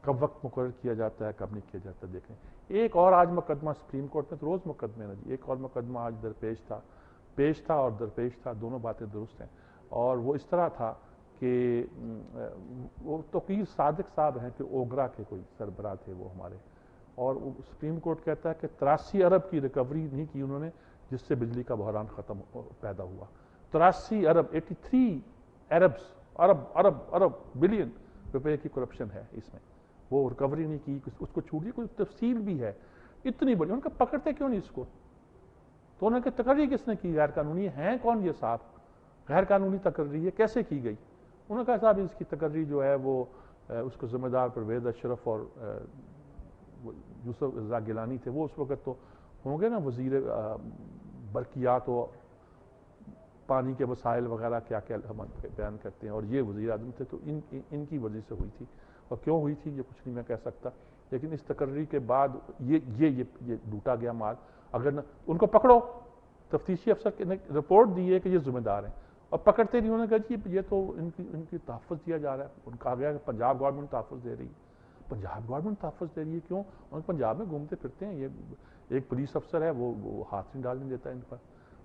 کب وقت مقرر کیا جاتا ہے کب نہیں کیا جاتا دیکھیں. ایک اور آج مقدمہ سپریم کورٹ میں تو روز مقدمے نا جی, ایک اور مقدمہ آج پیش تھا اور درپیش تھا, دونوں باتیں درست ہیں. اور وہ اس طرح تھا کہ وہ توقیر صادق صاحب ہیں کہ اوگرا کے کوئی سربراہ تھے وہ ہمارے, اور سپریم کورٹ کہتا ہے کہ 83 ارب کی ریکوری نہیں کی انہوں نے جس سے بجلی کا بحران پیدا ہوا. 83 ارب 83 ارب بلین روپے کی کرپشن ہے اس میں, وہ ریکوری نہیں کی, اس کو چھوڑی, کوئی تفصیل بھی ہے اتنی بڑی. ان کا پکڑتے کیوں نہیں اس کو؟ تو انہوں نے تقرری کس نے کی غیر قانونی؟ ہیں کون یہ صاحب؟ غیر قانونی تقرری ہے, کیسے کی گئی؟ انہوں نے کہا صاحب اس کی تقرری جو ہے وہ اس کو ذمہ دار پرویز اشرف اور یوسف رضا گیلانی تھے, وہ اس وقت تو ہوں گے نا وزیر برقیات و پانی کے وسائل وغیرہ کیا کیا ہم بیان کرتے ہیں, اور یہ وزیر اعظم تھے, تو ان کی وجہ سے ہوئی تھی. اور کیوں ہوئی تھی یہ کچھ نہیں میں کہہ سکتا, لیکن اس تقرری کے بعد یہ لوٹا گیا مال. اگر نہ ان کو پکڑو, تفتیشی افسر نے رپورٹ دی ہے کہ یہ ذمہ دار ہیں, اور پکڑتے نہیں. انہوں نے کہا جی یہ تو ان کی تحفظ دیا جا رہا ہے. ان کہا گیا کہ پنجاب گورنمنٹ تحفظ دے رہی ہے. پنجاب گورنمنٹ تحفظ دے رہی ہے کیوں؟ اور پنجاب میں گھومتے پھرتے ہیں, یہ ایک پولیس افسر ہے وہ ہاتھ نہیں ڈالنے دیتا ان پر.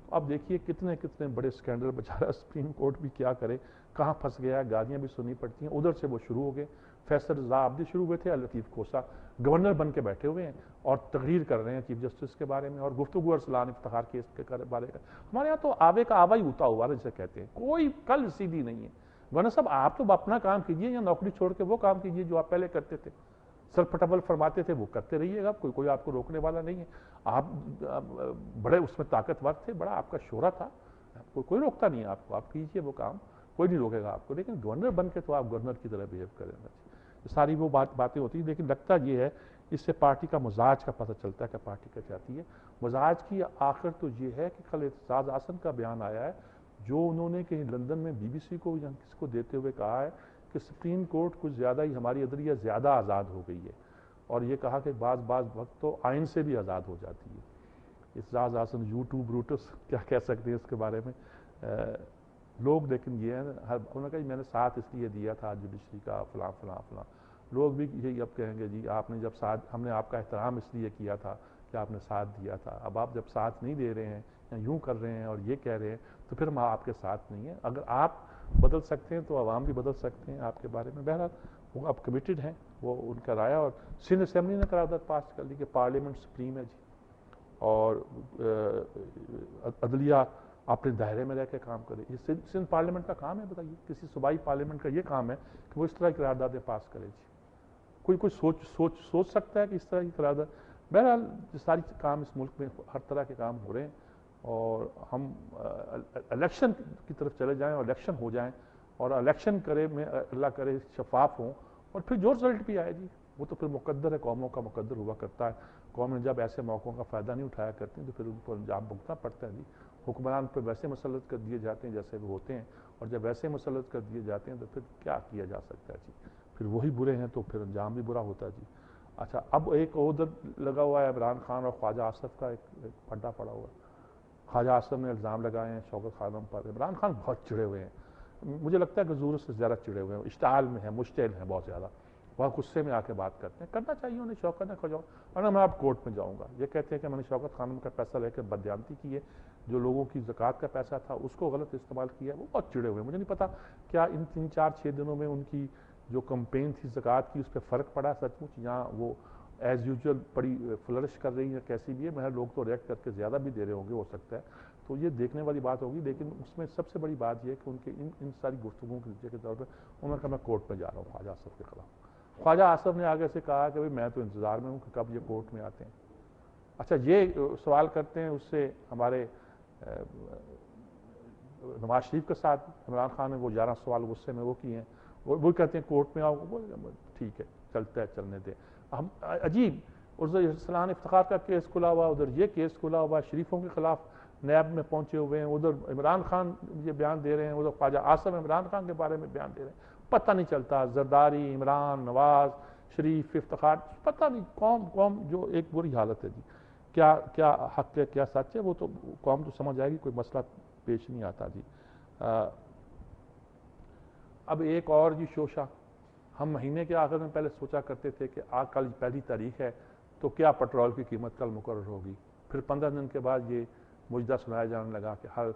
اب دیکھیے کتنے بڑے سکینڈل بچارا سپریم کورٹ بھی کیا کرے, کہاں پھنس گیا ہے, گالیاں بھی سننی پڑتی ہیں. ادھر سے وہ شروع ہو گئے, فیصل رضا عابدی شروع ہوئے تھے, لطیف کوسا گورنر بن کے بیٹھے ہوئے ہیں اور تقریر کر رہے ہیں چیف جسٹس کے بارے میں, اور گفتگو ارسلان افتخار کیس کے بارے میں. ہمارے یہاں تو آوے کا آوا ہی ہوتا ہوا جسے کہتے ہیں, کوئی کل سیدھی نہیں ہے. ورنہ صاحب آپ تو اپنا کام کیجئے یا نوکری چھوڑ کے وہ کام کیجئے جو آپ پہلے کرتے تھے. سر پٹبل فرماتے تھے وہ کرتے رہیے گا, کوئی آپ کو روکنے والا نہیں ہے. آپ بڑے اس میں طاقتور تھے, بڑا آپ کا شہرہ تھا, کوئی روکتا نہیں ہے آپ کو, آپ کیجئے وہ کام, کوئی نہیں روکے گا آپ کو. لیکن گورنر بن کے تو آپ گورنر کی طرح بہیو کریں گے. ساری وہ باتیں ہوتی ہیں, لیکن لگتا یہ ہے اس سے پارٹی کا مزاج کا پتہ چلتا ہے کہ پارٹی کیا چاہتی ہے. مزاج کی آخر تو یہ ہے کہ کل اعتزاز احسن کا بیان آیا ہے جو انہوں نے کہیں لندن میں بی بی سی کو یا کسی کو دیتے ہوئے کہا ہے کہ سپریم کورٹ کچھ زیادہ ہی ہماری عدلیہ زیادہ آزاد ہو گئی ہے, اور یہ کہا کہ بعض وقت تو آئین سے بھی آزاد ہو جاتی ہے. اعتزاز احسن یوٹیوب روٹس کیا کہہ سکتے ہیں اس کے بارے میں لوگ, لیکن یہ ہے انہوں نے کہا میں نے ساتھ اس لیے دیا تھا جوڈیشری کا فلاں فلاں فلاں. لوگ بھی یہی اب کہیں گے جی آپ نے جب ساتھ, ہم نے آپ کا احترام اس لیے کیا تھا کہ آپ نے ساتھ دیا تھا, اب آپ جب ساتھ نہیں دے رہے ہیں یا یوں کر رہے ہیں اور یہ کہہ رہے ہیں تو پھر ہم آپ کے ساتھ نہیں ہیں. اگر آپ بدل سکتے ہیں تو عوام بھی بدل سکتے ہیں آپ کے بارے میں. بہرحال وہ اب کمیٹڈ ہیں, وہ ان کا رائے, اور سندھ اسمبلی نے قرارداد پاس کر لی کہ پارلیمنٹ سپریم ہے جی, اور عدلیہ اپنے دائرے میں رہ کے کام کرے. یہ سندھ پارلیمنٹ کا کام ہے, بتائیے کسی صوبائی پارلیمنٹ کا یہ کام ہے کہ وہ اس طرح کی قراردادیں پاس کرے جی. کوئی سوچ سکتا ہے کہ اس طرح کی قرارداد. بہرحال ساری کام اس ملک میں ہر طرح کے کام ہو رہے ہیں, اور ہم الیکشن کی طرف چلے جائیں اور الیکشن ہو جائیں, اور الیکشن کرے میں اللہ کرے شفاف ہوں, اور پھر جو رزلٹ بھی آئے جی وہ تو پھر مقدر ہے, قوموں کا مقدر ہوا کرتا ہے. قومیں جب ایسے موقعوں کا فائدہ نہیں اٹھایا کرتی تو پھر ان کو انجام بھگتنا پڑتا ہے جی. حکمران پہ ویسے مسلط کر دیے جاتے ہیں جیسے وہ ہوتے ہیں, اور جب ویسے مسلط کر دیے جاتے ہیں تو پھر کیا کیا جا سکتا ہے جی, پھر وہی برے ہیں تو پھر انجام بھی برا ہوتا ہے جی. اچھا اب ایک ادھر لگا ہوا ہے عمران خان اور خواجہ آصف کا ایک پڈا پڑا ہوا ہے. خواجہ آصف نے الزام لگائے ہیں شوکت خانم پر. عمران خان بہت چڑے ہوئے ہیں, مجھے لگتا ہے کہ ضرورت سے زیادہ چڑے ہوئے ہیں, اشتعال میں ہیں, مشتعل ہیں بہت زیادہ, بہت غصے میں آ کے بات کرتے ہیں. کرنا چاہیے انہیں, شوکت نے کھجاؤ, ورنہ میں آپ کورٹ میں جاؤں گا. یہ کہتے ہیں کہ میں نے شوکت خانم کا پیسہ لے کے بددیانتی کی ہے, جو لوگوں کی زکوٰۃ کا پیسہ تھا اس کو غلط استعمال کیا ہے. وہ بہت چڑے ہوئے ہیں. مجھے نہیں پتا کیا ان 3-4-6 دنوں میں ان کی جو کمپین تھی زکوٰۃ کی اس پہ فرق پڑا سچ مچ, یا وہ ایز یوزول بڑی فلرش کر رہی ہیں کیسی بھی ہے. میں لوگ تو ریئیکٹ کر کے زیادہ بھی دے رہے ہوں گے ہو سکتا ہے, تو یہ دیکھنے والی بات ہوگی. لیکن اس میں سب سے بڑی بات یہ ہے کہ ان کے ان ساری گفتگوؤں کے نتیجے کے طور پہ انہوں نے کہا میں کورٹ میں جا رہا ہوں خواجہ آصف کے خلاف. خواجہ آصف نے آگے سے کہا کہ میں تو انتظار میں ہوں کہ کب یہ کورٹ میں آتے ہیں. اچھا یہ سوال کرتے ہیں اس سے ہمارے نواز شریف کے ساتھ عمران خان نے وہ 11 سوال غصے میں وہ کیے ہیں, وہ کہتے ہیں کورٹ میں آؤ. ٹھیک ہے چلتا ہے, چلنے دیں. ہم عجیب, ادھر ارسلان افتخار کا کیس کھلا ہوا, ادھر یہ کیس کھلا ہوا, شریفوں کے خلاف نیب میں پہنچے ہوئے ہیں, ادھر عمران خان یہ بیان دے رہے ہیں, ادھر خواجہ آصف عمران خان کے بارے میں بیان دے رہے ہیں. پتہ نہیں چلتا, زرداری, عمران, نواز شریف, افتخار, پتہ نہیں قوم جو ایک بری حالت ہے جی. کیا حق ہے کیا سچ ہے وہ تو قوم تو سمجھ آئے گی, کوئی مسئلہ پیش نہیں آتا جی. اب ایک اور جی شوشہ ہم مہینے کے آخر میں پہلے سوچا کرتے تھے کہ کل پہلی تاریخ ہے تو کیا پٹرول کی قیمت کل مقرر ہوگی، پھر 15 دن کے بعد یہ مجدہ سنایا جانے لگا کہ ہر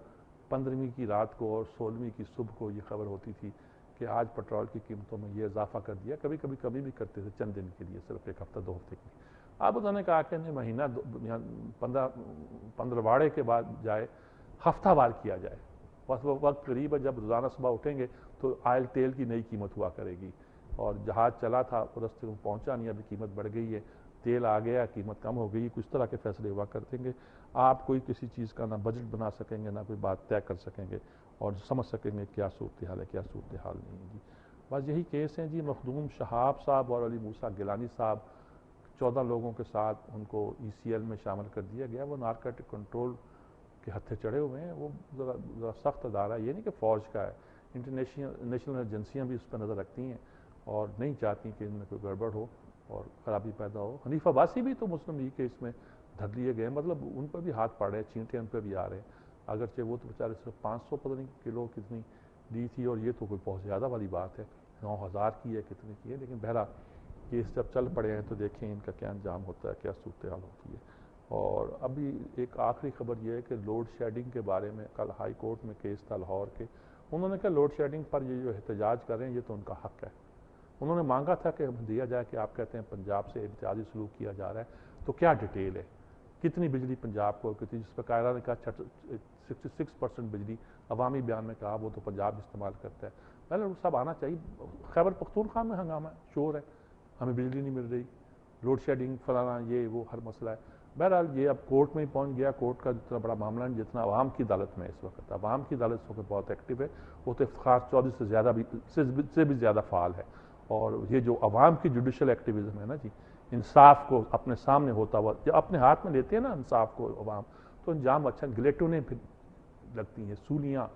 15ویں کی رات کو اور 16ویں کی صبح کو یہ خبر ہوتی تھی کہ آج پٹرول کی قیمتوں میں یہ اضافہ کر دیا، کبھی کبھی کمی بھی کرتے تھے چند دن کے لیے، صرف ایک ہفتہ 2 ہفتے کے لیے۔ اب انہوں نے کہا کہ مہینہ 15 واڑے کے بعد جائے، ہفتہ وار کیا جائے، بس وہ وقت قریب ہے جب روزانہ صبح اٹھیں گے تو آئل تیل کی نئی قیمت ہوا کرے گی، اور جہاز چلا تھا راستے میں پہنچا نہیں، ابھی قیمت بڑھ گئی ہے، تیل آ گیا قیمت کم ہو گئی، کچھ طرح کے فیصلے ہوا کر دیں گے۔ آپ کوئی کسی چیز کا نہ بجٹ بنا سکیں گے، نہ کوئی بات طے کر سکیں گے اور سمجھ سکیں گے کیا صورتحال ہے کیا صورتحال نہیں ہے جی۔ بس یہی کیس ہیں جی۔ مخدوم شہاب صاحب اور علی موسیٰ گیلانی صاحب 14 لوگوں کے ساتھ ان کو ECL میں شامل کر دیا گیا۔ وہ نارکوٹک کنٹرول کے ہتھے چڑھے ہوئے ہیں، وہ ذرا سخت ادارہ ہے، یہ نہیں کہ فوج کا ہے، انٹرنیشنل ایجنسیاں بھی اس پر نظر رکھتی ہیں اور نہیں چاہتی کہ ان میں کوئی گڑبڑ ہو اور خرابی پیدا ہو۔ حنیف عباسی بھی تو مسلم لیگ کے اس میں دھر لیے گئے، مطلب ان پر بھی ہاتھ پڑ رہے ہیں، چینٹے ان پہ بھی آ رہے ہیں، اگرچہ وہ تو بیچارے صرف 500 پتہ نہیں کلو کتنی دی تھی، اور یہ تو کوئی بہت زیادہ والی بات ہے، 9000 کی ہے کتنے کی ہے، لیکن بہرحال کیس جب چل پڑے ہیں تو دیکھیں ان کا کیا انجام ہوتا ہے، کیا صورتحال ہوتی ہے۔ اور ابھی ایک آخری خبر یہ ہے کہ لوڈ شیڈنگ کے بارے میں کل ہائی کورٹ میں کیس تھا لاہور کے، انہوں نے کہا لوڈ شیڈنگ پر یہ جو احتجاج کر رہے ہیں یہ تو ان کا حق ہے۔ انہوں نے مانگا تھا کہ دیا جائے کہ آپ کہتے ہیں پنجاب سے امتیازی سلوک کیا جا رہا ہے، تو کیا ڈیٹیل ہے، کتنی بجلی پنجاب کو، کتنی، جس پہ قائرہ نے کہا 66% بجلی، عوامی بیان میں کہا وہ تو پنجاب استعمال کرتا ہے۔ پہلے وہ سب آنا چاہیے۔ خیبر پختونخوا میں ہنگامہ ہے، شور ہے، ہمیں بجلی نہیں مل رہی، لوڈ شیڈنگ فلانا یہ وہ ہر مسئلہ ہے۔ بہرحال یہ اب کورٹ میں ہی پہنچ گیا، کورٹ کا جتنا بڑا معاملہ ہے، جتنا عوام کی عدالت میں اس وقت، عوام کی عدالت اس وقت بہت ایکٹیو ہے، وہ تو افتخار چودھری سے بھی زیادہ فعال ہے، اور یہ جو عوام کی جوڈیشل ایکٹیویزم ہے نا جی، انصاف کو اپنے سامنے ہوتا ہوا جب اپنے ہاتھ میں لیتے ہیں نا انصاف کو عوام، تو انجام اچھا، گلیٹونیں پھر لگتی ہیں، سولیاں،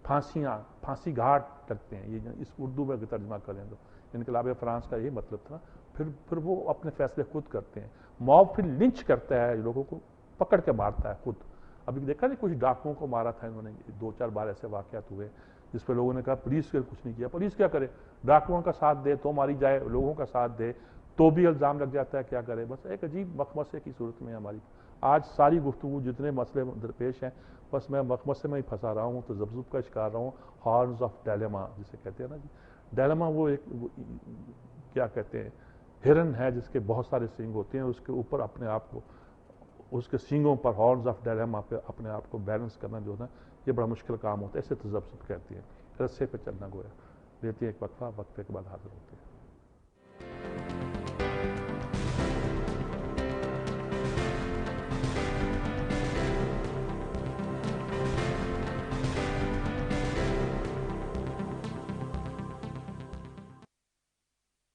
پھانسیاں، پھانسی گھاٹ لگتے ہیں، یہ اس اردو میں ترجمہ کریں تو انقلاب فرانس کا یہ مطلب تھا۔ پھر وہ اپنے فیصلے خود کرتے ہیں، موب پھر لنچ کرتا ہے، لوگوں کو پکڑ کے مارتا ہے خود۔ ابھی دیکھا نہیں کچھ ڈاکوؤں کو مارا تھا انہوں نے، 2-4 بار ایسے واقعات ہوئے جس پہ لوگوں نے کہا پولیس نے کچھ نہیں کیا، پولیس کیا کرے، ڈاکوؤں کا ساتھ دے تو ماری جائے، لوگوں کا ساتھ دے تو بھی الزام لگ جاتا ہے، کیا کرے۔ بس ایک عجیب مخمصے کی صورت میں ہماری آج ساری گفتگو، جتنے مسئلے درپیش ہیں، بس میں مخمصے میں ہی پھنسا رہا ہوں، تو تذبذب کا شکار رہا ہوں، ہارنز آف ڈائلیما جسے کہتے ہیں نا جی۔ ڈائلیما وہ ایک کیا کہتے ہیں، ہرن ہے جس کے بہت سارے سینگ ہوتے ہیں، اس کے اوپر اپنے آپ کو، اس کے سینگوں پر ہارنز آف ڈائلیما پہ اپنے آپ کو بیلنس کرنا جو ہے نا، یہ بڑا مشکل کام ہوتا ہے، اسے تذبذب کہتے ہیں، رسے پہ چلنا گویا۔ لیتے ہیں ایک وقفہ، وقفے کے بعد حاضر ہوتے ہیں۔